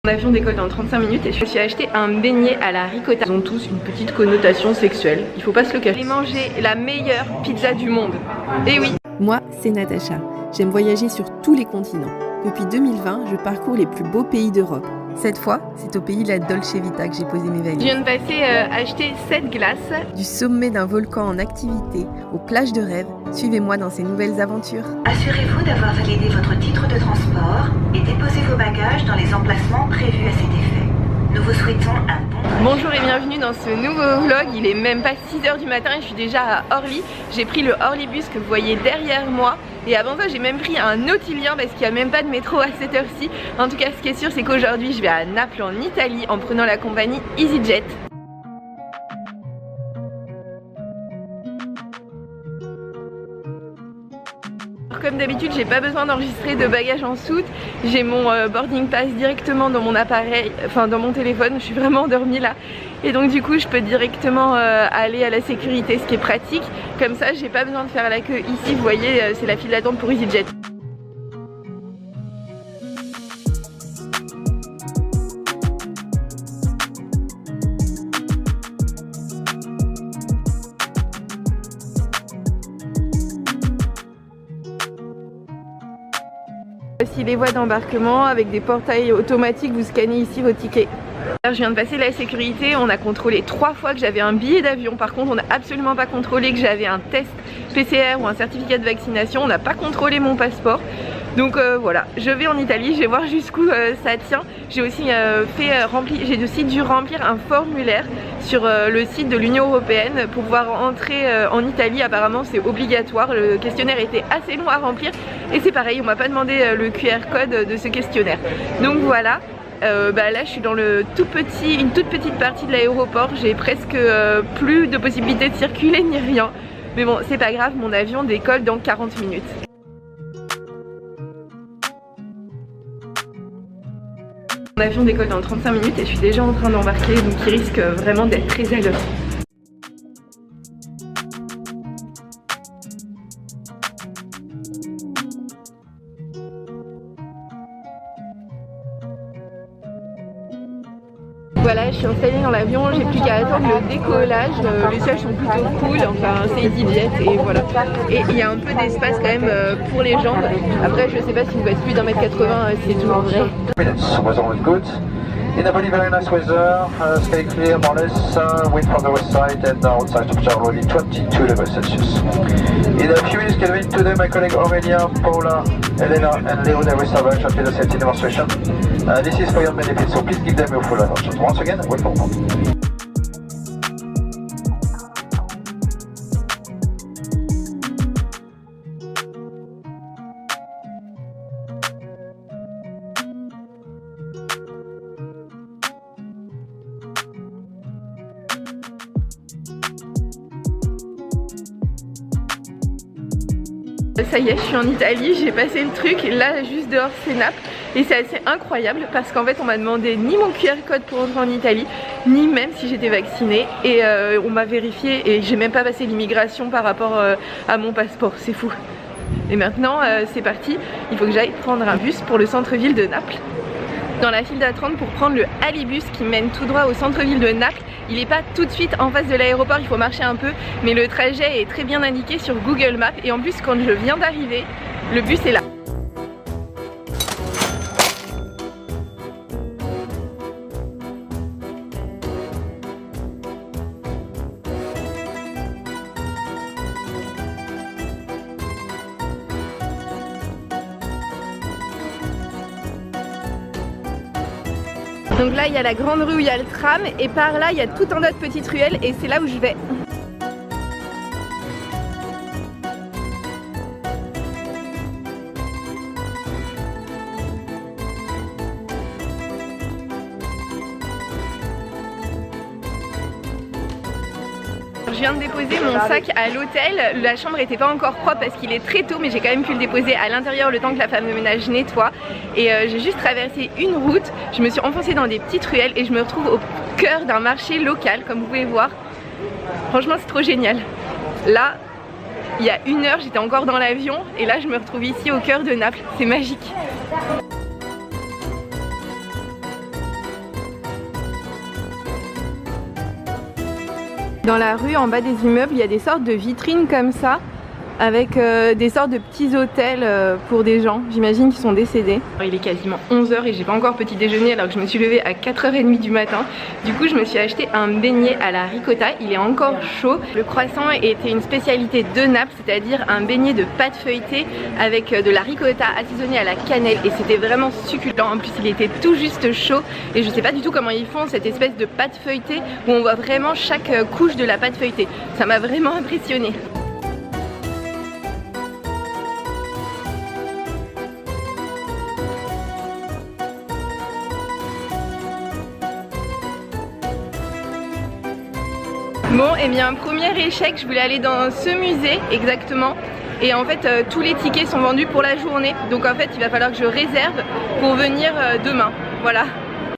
Mon avion décolle dans 35 minutes et je me suis acheté un beignet à la ricotta. Ils ont tous une petite connotation sexuelle, il faut pas se le cacher. J'ai mangé la meilleure pizza du monde. Et oui. Moi, c'est Natacha. J'aime voyager sur tous les continents. Depuis 2020, je parcours les plus beaux pays d'Europe. Cette fois, c'est au pays de la Dolce Vita que j'ai posé mes valises. Je viens de passer acheter 7 glaces. Du sommet d'un volcan en activité aux plages de rêve, suivez-moi dans ces nouvelles aventures. Assurez-vous d'avoir validé votre titre de transport et déposez vos bagages dans les emplacements prévus à cet effet. Nous vous souhaitons un bon voyage. Bonjour et bienvenue dans ce nouveau vlog. Il est même pas 6 h du matin et je suis déjà à Orly. J'ai pris le Orlybus que vous voyez derrière moi. Et avant ça, j'ai même pris un Nautilien parce qu'il n'y a même pas de métro à cette heure-ci. En tout cas, ce qui est sûr, c'est qu'aujourd'hui, je vais à Naples en Italie en prenant la compagnie EasyJet. Comme d'habitude, j'ai pas besoin d'enregistrer de bagages en soute. J'ai mon boarding pass directement dans mon appareil, enfin dans mon téléphone. Je suis vraiment endormie là. Et donc du coup, je peux directement aller à la sécurité, ce qui est pratique. Comme ça, j'ai pas besoin de faire la queue ici. Vous voyez, c'est la file d'attente pour EasyJet. Voici les voies d'embarquement avec des portails automatiques, vous scannez ici vos tickets. Je viens de passer la sécurité, on a contrôlé 3 fois que j'avais un billet d'avion. Par contre, on n'a absolument pas contrôlé que j'avais un test PCR ou un certificat de vaccination. On n'a pas contrôlé mon passeport. Donc voilà, je vais en Italie, je vais voir jusqu'où ça tient. J'ai aussi j'ai dû remplir un formulaire sur le site de l'Union Européenne pour pouvoir entrer en Italie. Apparemment c'est obligatoire, le questionnaire était assez long à remplir et c'est pareil, on m'a pas demandé le QR code de ce questionnaire. Donc voilà. Là je suis dans une toute petite partie de l'aéroport, j'ai presque plus de possibilités de circuler ni rien. Mais bon, c'est pas grave, mon avion décolle dans 40 minutes. Mon avion décolle dans 35 minutes et je suis déjà en train d'embarquer, donc il risque vraiment d'être très à l'heure. Voilà, je suis installée dans l'avion, j'ai plus qu'à attendre le décollage. Les sièges sont plutôt cool, enfin c'est EasyJet et voilà. Et il y a un peu d'espace quand même pour les jambes. Après je sais pas si vous faites plus d'1m80, c'est toujours vrai. In Napoli, very nice weather, sky clear more or less, wind from the west side and outside temperature already 22 degrees Celsius. In a few minutes, Kelvin, today my colleague Aurelia, Paula, Elena and Leo, they will serve shortly the safety demonstration. This is for your benefit, so please give them your full attention. Once again, welcome. Ça y est, je suis en Italie, j'ai passé le truc, là juste dehors c'est Naples et c'est assez incroyable parce qu'en fait on m'a demandé ni mon QR code pour entrer en Italie, ni même si j'étais vaccinée et on m'a vérifié et j'ai même pas passé l'immigration par rapport à mon passeport, c'est fou. Et maintenant c'est parti, il faut que j'aille prendre un bus pour le centre-ville de Naples. Dans la file d'attente pour prendre le Alibus qui mène tout droit au centre-ville de Naples. Il n'est pas tout de suite en face de l'aéroport, il faut marcher un peu, mais le trajet est très bien indiqué sur Google Maps et en plus quand je viens d'arriver, le bus est là. Donc là il y a la grande rue où il y a le tram et par là il y a tout un tas de petites ruelles et c'est là où je vais. Je viens de déposer mon sac à l'hôtel, la chambre n'était pas encore propre parce qu'il est très tôt mais j'ai quand même pu le déposer à l'intérieur le temps que la femme de ménage nettoie et j'ai juste traversé une route, je me suis enfoncée dans des petites ruelles et je me retrouve au cœur d'un marché local comme vous pouvez voir. Franchement c'est trop génial. Là il y a 1 heure j'étais encore dans l'avion et là je me retrouve ici au cœur de Naples, c'est magique. Dans la rue, en bas des immeubles, il y a des sortes de vitrines comme ça, avec des sortes de petits hôtels pour des gens, j'imagine, qui sont décédés. Il est quasiment 11 h et j'ai pas encore petit déjeuner alors que je me suis levée à 4 h 30 du matin. Du coup je me suis acheté un beignet à la ricotta, il est encore chaud. Le croissant était une spécialité de Naples, c'est-à-dire un beignet de pâte feuilletée avec de la ricotta assaisonnée à la cannelle et c'était vraiment succulent. En plus il était tout juste chaud et je sais pas du tout comment ils font cette espèce de pâte feuilletée où on voit vraiment chaque couche de la pâte feuilletée. Ça m'a vraiment impressionnée. Bon, et bien premier échec, je voulais aller dans ce musée exactement et en fait tous les tickets sont vendus pour la journée, donc en fait il va falloir que je réserve pour venir demain, voilà.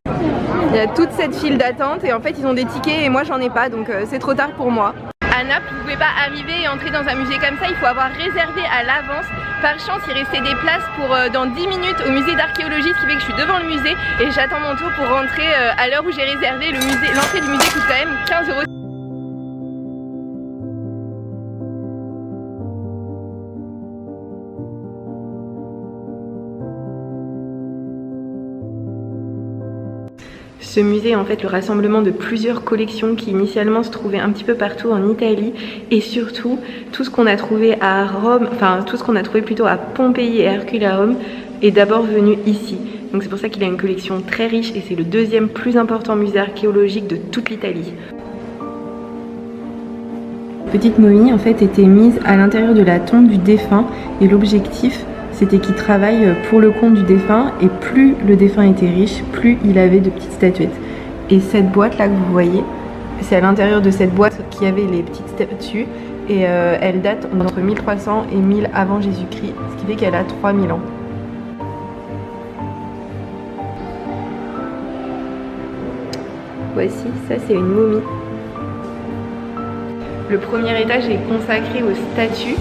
Il y a toute cette file d'attente et en fait ils ont des tickets et moi j'en ai pas, donc c'est trop tard pour moi. À Naples, vous pouvez pas arriver et entrer dans un musée comme ça, il faut avoir réservé à l'avance. Par chance, il restait des places pour dans 10 minutes au musée d'archéologie, ce qui fait que je suis devant le musée et j'attends mon tour pour rentrer à l'heure où j'ai réservé. L'entrée du musée coûte quand même 15 €. Ce musée est en fait le rassemblement de plusieurs collections qui initialement se trouvaient un petit peu partout en Italie et surtout tout ce qu'on a trouvé à Rome, enfin tout ce qu'on a trouvé plutôt à Pompéi et Herculaneum est d'abord venu ici. Donc c'est pour ça qu'il a une collection très riche et c'est le deuxième plus important musée archéologique de toute l'Italie. Petite momie en fait était mise à l'intérieur de la tombe du défunt et l'objectif c'était qu'il travaille pour le compte du défunt et plus le défunt était riche, plus il avait de petites statuettes. Et cette boîte là que vous voyez, c'est à l'intérieur de cette boîte qu'il y avait les petites statues et elle date entre 1300 et 1000 avant Jésus-Christ, ce qui fait qu'elle a 3000 ans. Voici, ça c'est une momie. Le premier étage est consacré aux statues.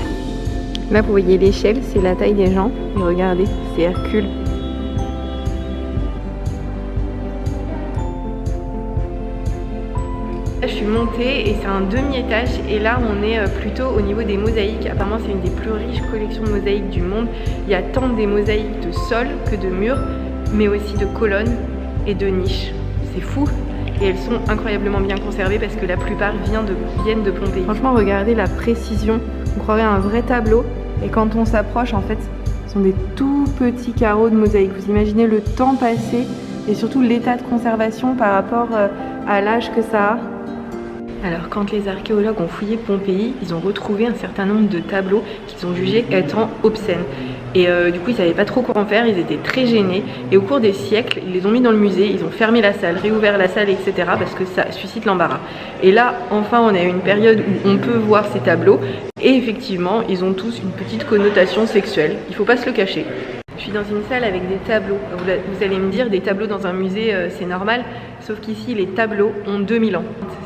Là vous voyez l'échelle, c'est la taille des gens. Et regardez, c'est Hercule. Là, je suis montée et c'est un demi-étage et là on est plutôt au niveau des mosaïques. Apparemment c'est une des plus riches collections de mosaïques du monde. Il y a tant des mosaïques de sol que de murs, mais aussi de colonnes et de niches. C'est fou. Et elles sont incroyablement bien conservées parce que la plupart viennent de Pompéi. Franchement regardez la précision, on croirait un vrai tableau. Et quand on s'approche, en fait, ce sont des tout petits carreaux de mosaïque. Vous imaginez le temps passé et surtout l'état de conservation par rapport à l'âge que ça a. Alors, quand les archéologues ont fouillé Pompéi, ils ont retrouvé un certain nombre de tableaux qu'ils ont jugés étant obscènes. Et du coup, ils savaient pas trop quoi en faire, ils étaient très gênés. Et au cours des siècles, ils les ont mis dans le musée, ils ont fermé la salle, réouvert la salle, etc. parce que ça suscite l'embarras. Et là, enfin, on a une période où on peut voir ces tableaux. Et effectivement, ils ont tous une petite connotation sexuelle. Il faut pas se le cacher. Je suis dans une salle avec des tableaux. Vous allez me dire, des tableaux dans un musée, c'est normal. Sauf qu'ici, les tableaux ont 2000 ans.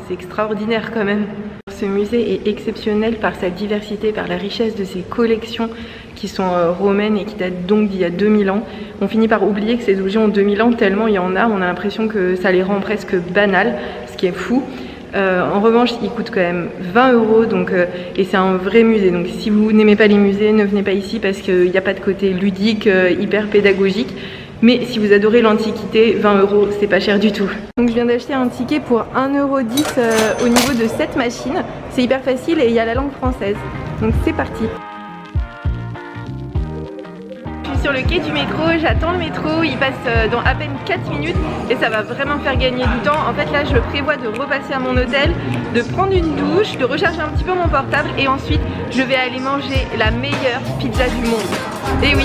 C'est extraordinaire quand même. Ce musée est exceptionnel par sa diversité, par la richesse de ses collections qui sont romaines et qui datent donc d'il y a 2000 ans. On finit par oublier que ces objets ont 2000 ans tellement il y en a. On a l'impression que ça les rend presque banals, ce qui est fou. En revanche, il coûte quand même 20 €, donc, et c'est un vrai musée. Donc si vous n'aimez pas les musées, ne venez pas ici parce qu'il n'y a pas de côté ludique, hyper pédagogique. Mais si vous adorez l'Antiquité, 20 €, c'est pas cher du tout. Donc je viens d'acheter un ticket pour 1,10 € au niveau de cette machine. C'est hyper facile et il y a la langue française. Donc c'est parti. Je suis sur le quai du métro, j'attends le métro, il passe dans à peine 4 minutes et ça va vraiment faire gagner du temps. En fait là je prévois de repasser à mon hôtel, de prendre une douche, de recharger un petit peu mon portable et ensuite je vais aller manger la meilleure pizza du monde. Et oui.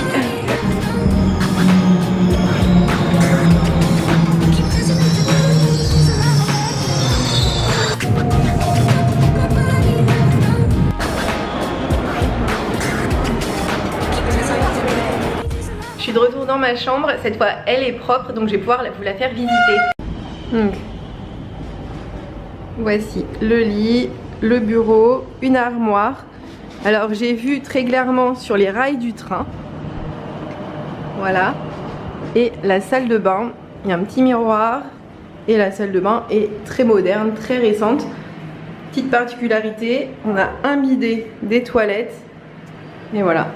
Je suis de retour dans ma chambre, cette fois elle est propre donc je vais pouvoir vous la faire visiter. Donc, voici le lit, le bureau, une armoire. Alors j'ai vu très clairement sur les rails du train. Voilà. Et la salle de bain, il y a un petit miroir et la salle de bain est très moderne, très récente. Petite particularité, on a un bidet, des toilettes, et voilà.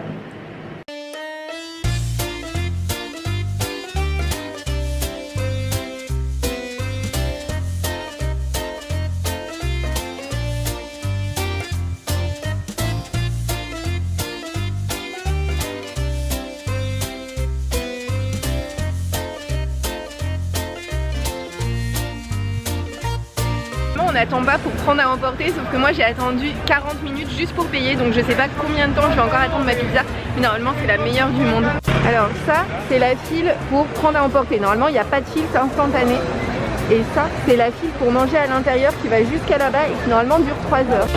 On attend pas pour prendre à emporter, sauf que moi j'ai attendu 40 minutes juste pour payer, donc je sais pas combien de temps je vais encore attendre ma pizza, mais normalement c'est la meilleure du monde. Alors ça c'est la file pour prendre à emporter, normalement il n'y a pas de file, c'est instantané. Et ça c'est la file pour manger à l'intérieur qui va jusqu'à là-bas et qui normalement dure 3 heures.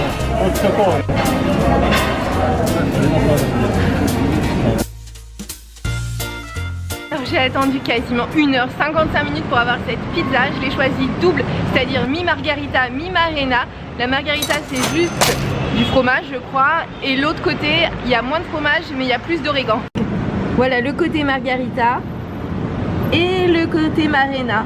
J'ai attendu quasiment 1h55 minutes pour avoir cette pizza. Je l'ai choisie double, c'est-à-dire mi-margarita, mi-marena. La margarita c'est juste du fromage je crois, et l'autre côté il y a moins de fromage mais il y a plus d'origan. Voilà le côté margarita et le côté marena.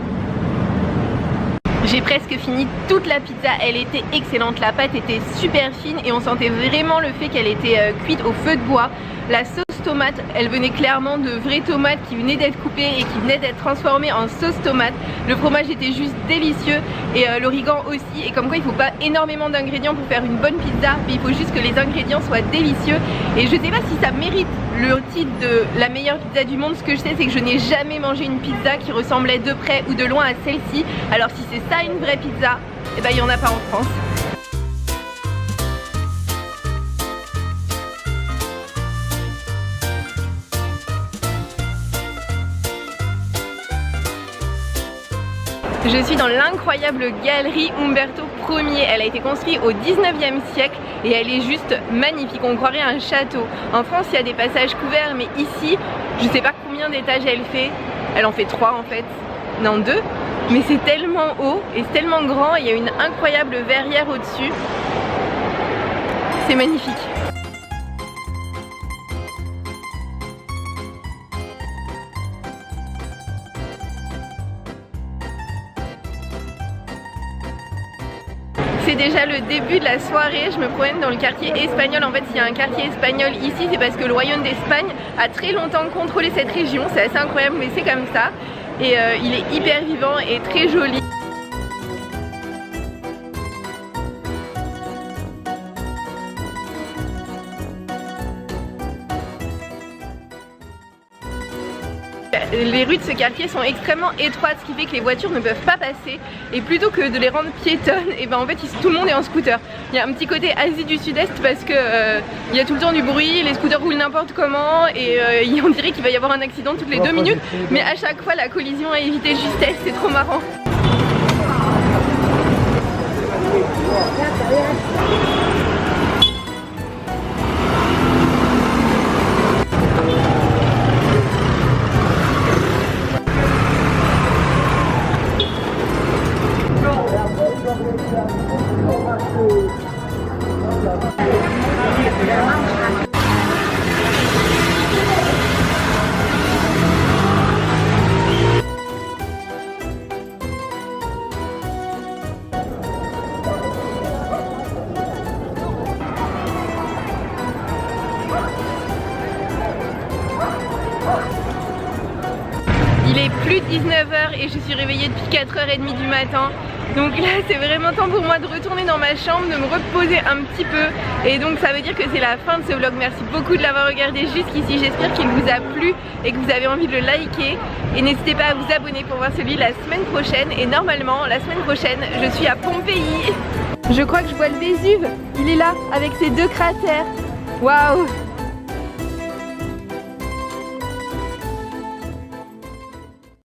J'ai presque fini toute la pizza, elle était excellente, la pâte était super fine et on sentait vraiment le fait qu'elle était cuite au feu de bois. La sauce tomate, elle venait clairement de vraies tomates qui venaient d'être coupées et qui venaient d'être transformées en sauce tomate. Le fromage était juste délicieux et l'origan aussi, et comme quoi il ne faut pas énormément d'ingrédients pour faire une bonne pizza, mais il faut juste que les ingrédients soient délicieux. Et je sais pas si ça mérite le titre de la meilleure pizza du monde. Ce que je sais c'est que je n'ai jamais mangé une pizza qui ressemblait de près ou de loin à celle-ci. Alors si c'est ça une vraie pizza, eh ben il n'y en a pas en France. Je suis dans l'incroyable galerie Umberto Ier. Elle a été construite au 19e siècle et elle est juste magnifique. On croirait un château. En France, il y a des passages couverts, mais ici, je sais pas combien d'étages elle fait. Elle en fait 3 en fait. Non, 2. Mais c'est tellement haut et c'est tellement grand. Il y a une incroyable verrière au-dessus. C'est magnifique. C'est déjà le début de la soirée, je me promène dans le quartier espagnol. En fait, s'il y a un quartier espagnol ici, c'est parce que le royaume d'Espagne a très longtemps contrôlé cette région. C'est assez incroyable, mais c'est comme ça. Et il est hyper vivant et très joli. Les rues de ce quartier sont extrêmement étroites, ce qui fait que les voitures ne peuvent pas passer, et plutôt que de les rendre piétonnes, et ben en fait tout le monde est en scooter. Il y a un petit côté Asie du Sud-Est parce que il y a tout le temps du bruit, les scooters roulent n'importe comment et on dirait qu'il va y avoir un accident toutes les 2 minutes, mais à chaque fois la collision est évitée justesse, c'est trop marrant. Il est plus de 19h et je suis réveillée depuis 4h30 du matin. Donc là c'est vraiment temps pour moi de retourner dans ma chambre, de me reposer un petit peu. Et donc ça veut dire que c'est la fin de ce vlog. Merci beaucoup de l'avoir regardé jusqu'ici. J'espère qu'il vous a plu et que vous avez envie de le liker. Et n'hésitez pas à vous abonner pour voir celui la semaine prochaine. Et normalement la semaine prochaine je suis à Pompéi. Je crois que je vois le Vésuve. Il est là avec ses 2 cratères. Waouh!